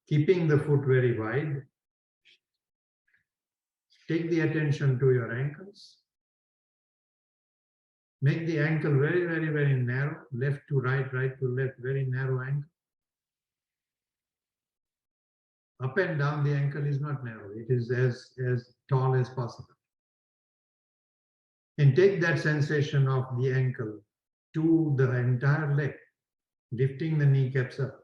keeping the foot very wide. Take the attention to your ankles. Make the ankle very, very, very narrow, left to right, right to left, very narrow ankle. Up and down, the ankle is not narrow. It is as tall as possible. And take that sensation of the ankle to the entire leg, lifting the kneecaps up.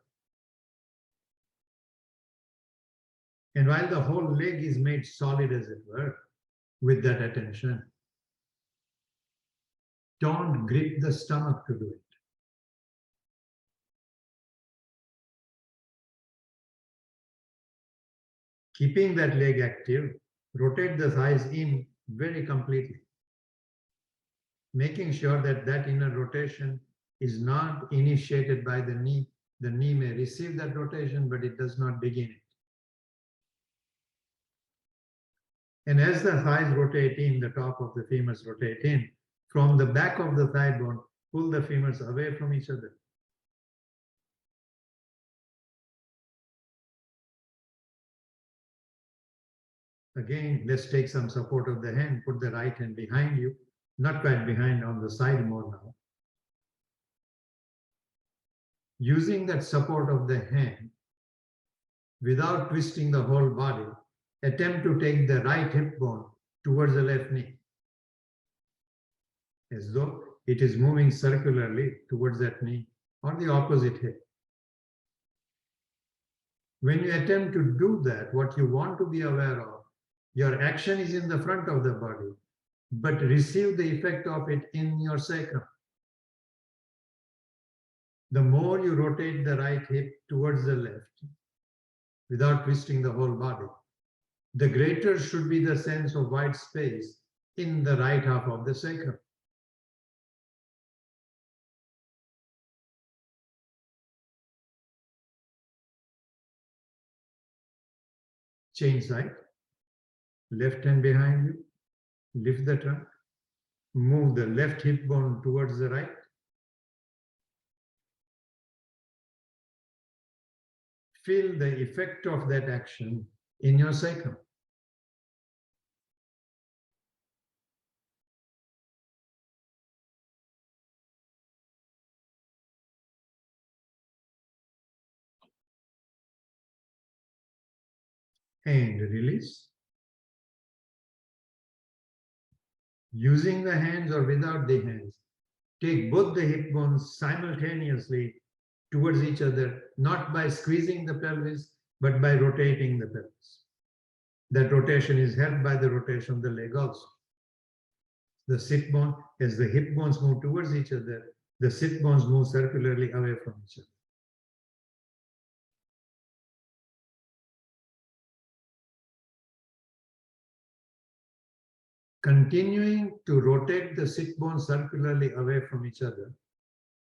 And while the whole leg is made solid, as it were, with that attention, don't grip the stomach to do it. Keeping that leg active, rotate the thighs in very completely, making sure that that inner rotation is not initiated by the knee. The knee may receive that rotation, but it does not begin it. And as the thighs rotate in, the top of the femurs rotate in, from the back of the thigh bone, pull the femurs away from each other. Again, let's take some support of the hand, put the right hand behind you, not quite behind, on the side more now. Using that support of the hand, without twisting the whole body, attempt to take the right hip bone towards the left knee, as though it is moving circularly towards that knee or the opposite hip. When you attempt to do that, what you want to be aware of, your action is in the front of the body, but receive the effect of it in your sacrum. The more you rotate the right hip towards the left, without twisting the whole body, the greater should be the sense of wide space in the right half of the sacrum. Change side, left hand behind you, lift the trunk, move the left hip bone towards the right. Feel the effect of that action in your sacrum. And release. Using the hands or without the hands, take both the hip bones simultaneously towards each other, not by squeezing the pelvis, but by rotating the pelvis. That rotation is helped by the rotation of the leg also. The sit bone, as the hip bones move towards each other, the sit bones move circularly away from each other. Continuing to rotate the sit bones circularly away from each other,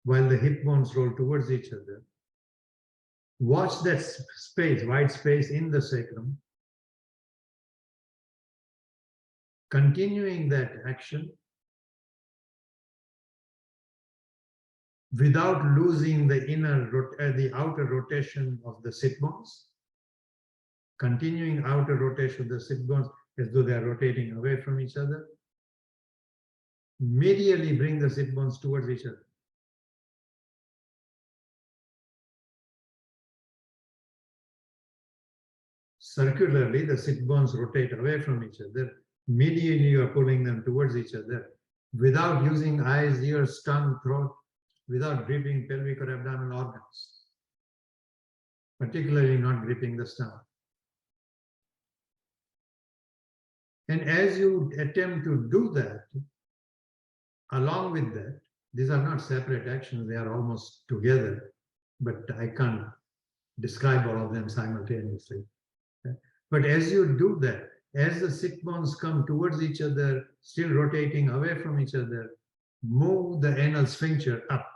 while the hip bones roll towards each other. Watch that space, wide space in the sacrum. Continuing that action without losing the the outer rotation of the sit bones. Continuing outer rotation of the sit bones as though they are rotating away from each other. Medially bring the sit bones towards each other. Circularly, the sit bones rotate away from each other. Medially, you are pulling them towards each other without using eyes, ears, tongue, throat, without gripping pelvic or abdominal organs, particularly not gripping the stomach. And as you attempt to do that, along with that, these are not separate actions, they are almost together, but I can't describe all of them simultaneously. But as you do that, as the sit bones come towards each other, still rotating away from each other, move the anal sphincter up.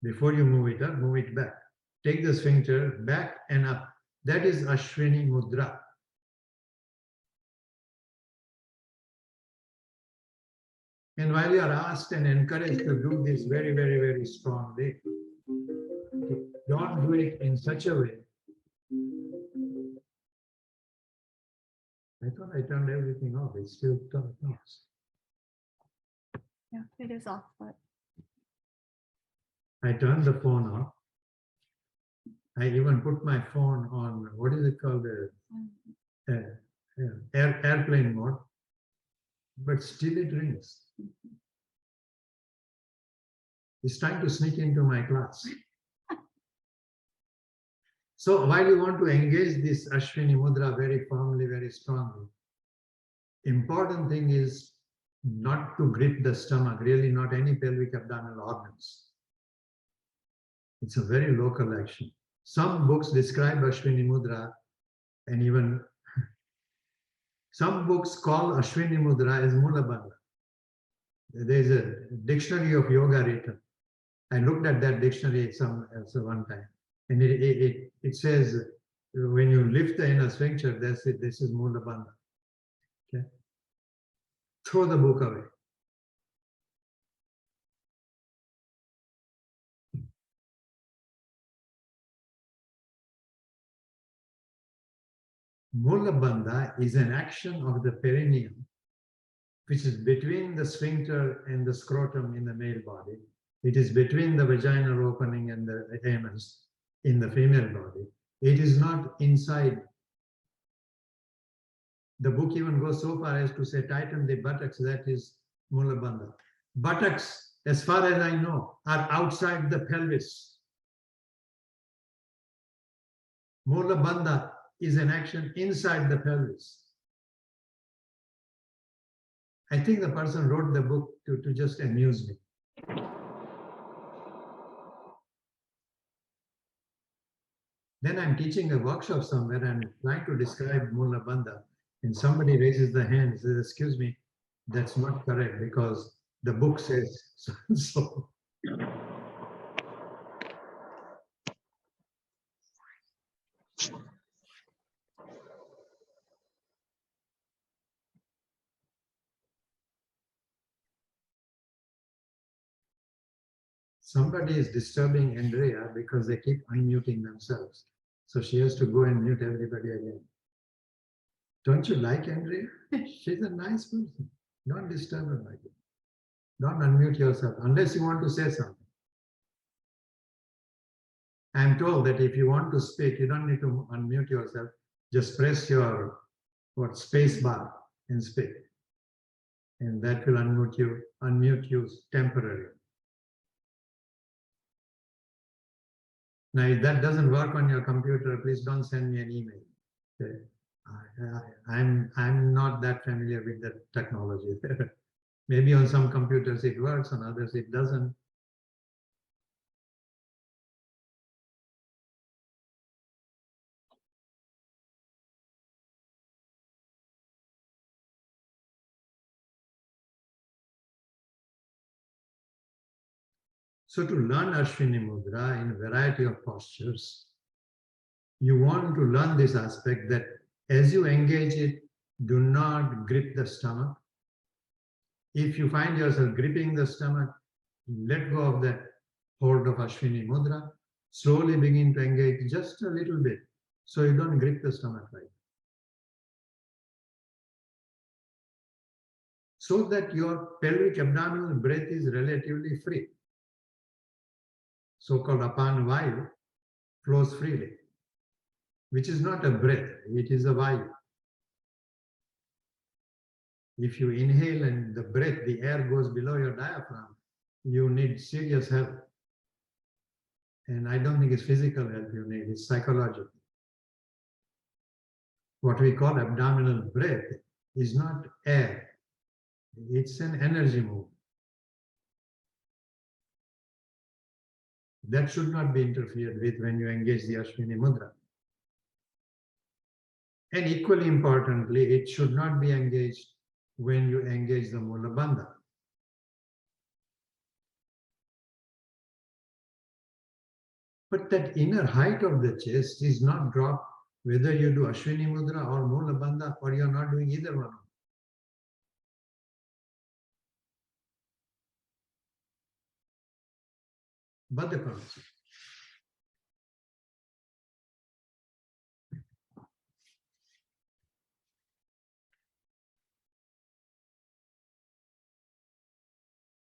Before you move it up, move it back. Take the sphincter back and up. That is Ashwini Mudra. And while you are asked and encouraged to do this very, very, very strongly, don't do it in such a way. I thought I turned everything off. It's still talks. Yeah, it is off, but I turned the phone off. I even put my phone on, what is it called? Airplane mode. But still it rings. It's trying to sneak into my class. So while you want to engage this Ashwini Mudra very firmly, very strongly, important thing is not to grip the stomach, really not any pelvic abdominal organs. It's a very local action. Some books describe Ashwini Mudra, and even some books call Ashwini Mudra as Mula Bandha. There is a dictionary of yoga written. I looked at that dictionary one time, and it says when you lift the inner sphincter, that's it. This is Mula Bandha. Okay, throw the book away. Mula Bandha is an action of the perineum, which is between the sphincter and the scrotum in the male body. It is between the vaginal opening and the anus in the female body. It is not inside. The book even goes so far as to say tighten the buttocks, that is Mula Bandha. Buttocks, as far as I know, are outside the pelvis. Mula Bandha is an action inside the pelvis. I think the person wrote the book to just amuse me. Then I'm teaching a workshop somewhere and trying to describe Mula Bandha, and somebody raises the hand and says, excuse me, that's not correct because the book says so. Somebody is disturbing Andrea because they keep unmuting themselves. So she has to go and mute everybody again. Don't you like Andrea? She's a nice person. Don't disturb her like that. Don't unmute yourself unless you want to say something. I'm told that if you want to speak, you don't need to unmute yourself. Just press your space bar and speak. And that will unmute you temporarily. Now, if that doesn't work on your computer, please don't send me an email. Okay? I'm not that familiar with the technology. Maybe on some computers it works, on others it doesn't. So to learn Ashwini Mudra in a variety of postures, you want to learn this aspect that as you engage it, do not grip the stomach. If you find yourself gripping the stomach, let go of that hold of Ashwini Mudra. Slowly begin to engage just a little bit so you don't grip the stomach right. So that your pelvic abdominal breath is relatively free. So-called apan vayu flows freely, which is not a breath, it is a vayu. If you inhale and the breath, the air goes below your diaphragm, you need serious help. And I don't think it's physical help you need, it's psychological. What we call abdominal breath is not air, it's an energy move. That should not be interfered with when you engage the Ashwini Mudra. And equally importantly, it should not be engaged when you engage the Mula Bandha. But that inner height of the chest is not dropped whether you do Ashwini Mudra or Mula Bandha or you're not doing either one. Bandha concept.